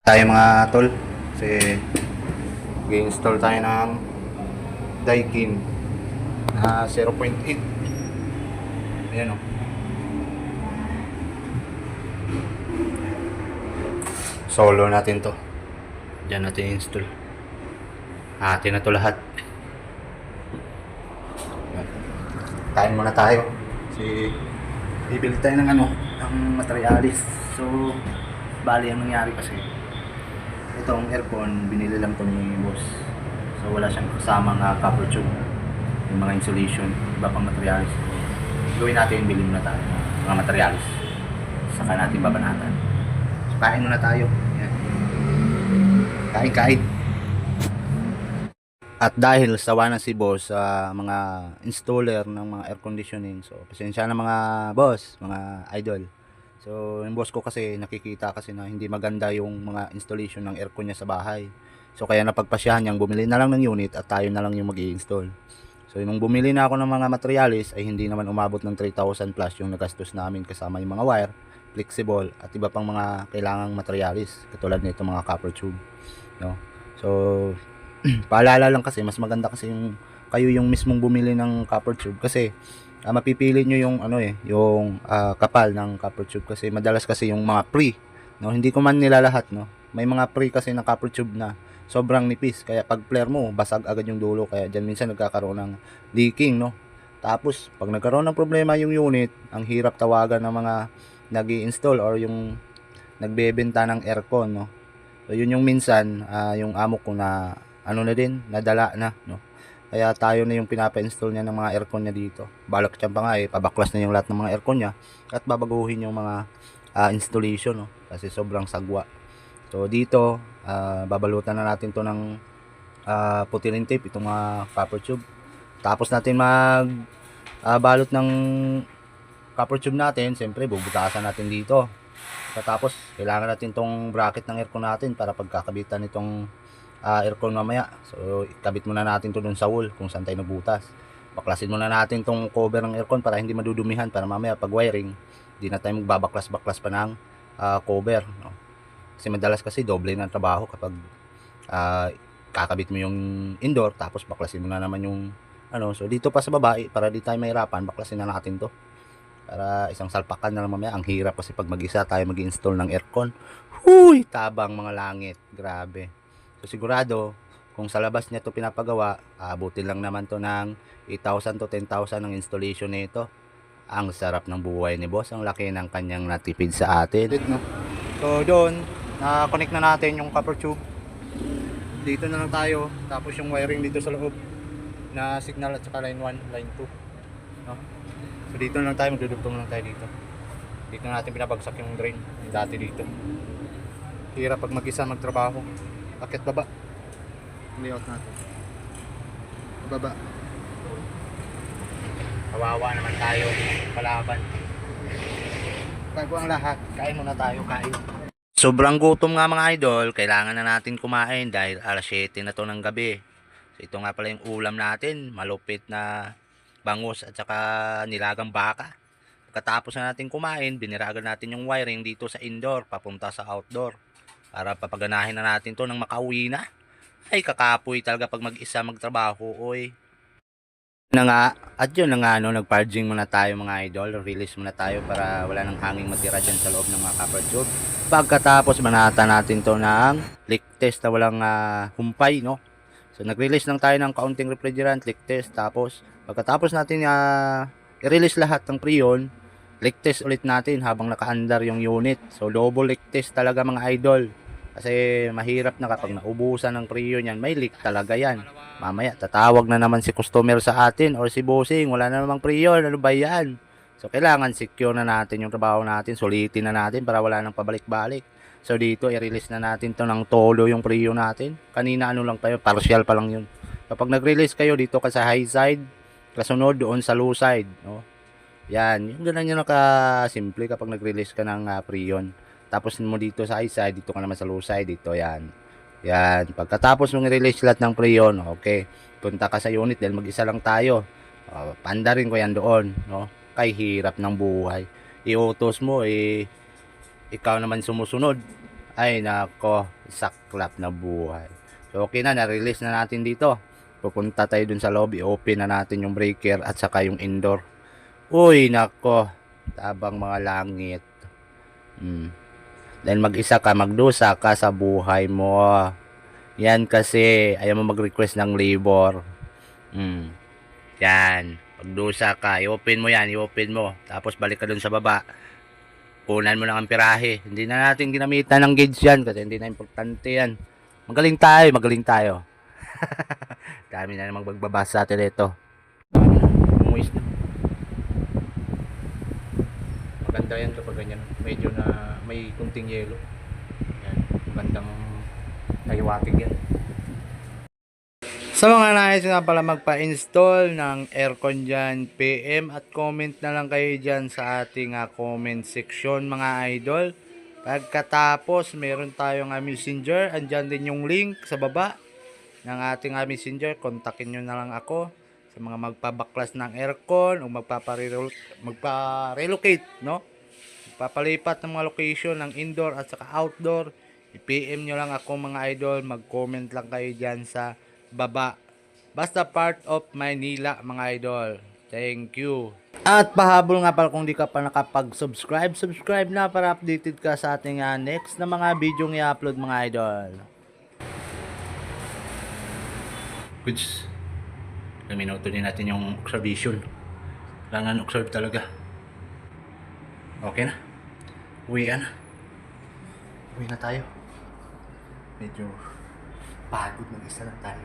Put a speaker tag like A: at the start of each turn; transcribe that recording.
A: Tayo mga tol, kasi mag-install tayo ng Daikin na 0.8. Ayan o. Solo natin to. Diyan natin install. Atin na to lahat. Kain muna tayo. Kasi bibili tayo ng ng materialis. So, bali ang nangyari kasi itong aircon, binili lang to ni boss. So wala siyang kasamang copper tube, yung mga insulation, iba pang materialis. Gawin natin, bilhin muna tayo ng mga materialis. Saka natin babanatan. So kain muna tayo. Yan. Kain. At dahil sawa na si boss sa mga installer ng mga air conditioning, so pasensya na mga boss, mga idol. So, yung boss ko kasi nakikita kasi na hindi maganda yung mga installation ng aircon niya sa bahay. So, kaya napagpasyahan niyang bumili na lang ng unit at tayo na lang yung mag-i-install. So, nung bumili na ako ng mga materialis ay hindi naman umabot ng 3,000 plus yung nagastos namin kasama yung mga wire, flexible at iba pang mga kailangang materialis katulad nito mga copper tube, no? So, paalala lang kasi mas maganda kasi yung kayo yung mismong bumili ng copper tube kasi mapipili nyo yung yung kapal ng copper tube kasi madalas kasi yung mga pre, no, hindi ko man nila lahat, no, may mga pre kasi na copper tube na sobrang nipis kaya pag flare mo basag agad yung dulo kaya diyan minsan nagkakaroon ng leaking, no. Tapos pag nagkaroon ng problema yung unit, ang hirap tawagan ng mga nag-i-install or yung nagbebenta ng aircon, no. So yun yung minsan yung amo ko na na din nadala na, no. Kaya tayo na yung pinapa-install niya ng mga aircon niya dito. Balak siya pa nga pabaklas na yung lahat ng mga aircon niya at babaguhin yung mga installation, no? Kasi sobrang sagwa. So dito, babalutan na natin to ng putilin tape, itong mga copper tube. Tapos natin balot ng copper tube natin, siyempre bubutasan natin dito. Tapos kailangan natin tong bracket ng aircon natin para pagkakabitan nitong aircon mamaya. So ikabit muna natin to dun sa wall kung saan tayo nagbutas. Baklasin muna natin tong cover ng aircon para hindi madudumihan, para mamaya pag wiring hindi na tayo magbabaklas-baklas pa ng cover, no? Kasi madalas kasi doble ng trabaho kapag kakabit mo yung indoor tapos baklasin mo na naman yung so dito pa sa baba para di tayo mahirapan, baklasin na natin to para isang salpakan na lang mamaya. Ang hirap kasi pag mag-isa tayo mag-install ng aircon. Huy, tabang mga langit, grabe. So sigurado kung sa labas niya to pinapagawa, abutin lang naman to ng 8,000 to 10,000 ang installation nito. Ang sarap ng buhay ni boss, ang laki ng kanyang natipid sa atin, no? So doon, na-connect na natin yung copper tube. Dito na lang tayo, tapos yung wiring dito sa loob na signal at saka line 1, line 2, no? So dito na lang tayo, magdudugtong lang tayo dito. Dito na natin pinabagsak yung drain, yung dati dito. Hirap pag mag-isa magtrabaho. Akit baba. Layout natin. Baba. Kawawa naman tayo. Palaban. Bago ang lahat, kain muna tayo, kain. Sobrang gutom nga mga idol, kailangan na natin kumain dahil alas 7 na to ng gabi. So ito nga pala yung ulam natin, malupit na bangus at saka nilagang baka. Pagkatapos na natin kumain, biniragan natin yung wiring dito sa indoor papunta sa outdoor para papaganahin na natin to nang makauwi na. Ay kakapoy talaga pag mag-isa magtrabaho, oy. Na nga, at yun na nga, nagparging muna tayo mga idol, release muna tayo para wala nang hanging matira dyan sa loob ng mga copper tube. Pagkatapos banata natin to ng leak test na walang humpay, no. So nag-release lang tayo ng kaunting refrigerant, leak test, tapos pagkatapos natin i-release lahat ng preon, leak test ulit natin habang naka-under yung unit. So double leak test talaga mga idol. Kasi mahirap na kapag naubusan ng preon yan, may leak talaga yan. Mamaya tatawag na naman si customer sa atin or si bossing, wala na namang preon, ano ba yan? So kailangan secure na natin yung trabaho natin, sulitin na natin para wala nang pabalik-balik. So dito i-release na natin to ng todo yung preon natin. Kanina lang tayo, partial pa lang yun. Kapag nag-release kayo dito ka sa high side, kasunod doon sa low side, no? Yan, yung ganun yung nakasimple kapag nag-release ka ng preon. Tapos mo dito sa high side, dito ka naman sa low side, dito yan. Yan, pagkatapos mong i-release lahat ng preon, okay, punta ka sa unit dahil mag-isa lang tayo. Panda rin ko yan doon, no? Kay hirap ng buhay. I-utos mo, ikaw naman sumusunod. Ay nako, saklap na buhay. So okay na, na-release na natin dito. Pupunta tayo dun sa lobby, open na natin yung breaker at saka yung indoor. Uy nako, tabang mga langit. Dahil mag-isa ka, magdusa ka sa buhay mo. Yan kasi, ayaw mo mag-request ng labor. Yan, pagdusa ka, i-open mo yan, i-open mo. Tapos balik ka dun sa baba. Kunan mo lang ang pirahe. Hindi na natin ginamitan ng gauge yan kasi hindi na importante yan. Magaling tayo, magaling tayo. Dami na namang magbabasa sa atin ito. Umuis na. Maganda yan kapag ganyan. Medyo na may kunting yelo. Yan, magandang naiwatig yan. Sa mga nais nga pala magpa-install ng aircon dyan, PM at comment na lang kayo dyan sa ating comment section mga idol. Pagkatapos, meron tayong messenger. Andyan din yung link sa baba ng ating messenger. Kontakin nyo na lang ako sa mga magpabaklas ng aircon o magpa-relocate, no? Magpapalipat ng mga location ng indoor at saka outdoor. I-PM nyo lang ako mga idol. Mag-comment lang kayo dyan sa baba. Basta part of Maynila mga idol. Thank you. At pahabol nga pala kung di ka pa nakapag-subscribe, subscribe na para updated ka sa ating next na mga video i-upload mga idol. Goods. Minuto din natin yung observation. Kailangan observe talaga. Okay na. Uwi na. Uwi na tayo. Medyo pagod, mag-isa lang tayo.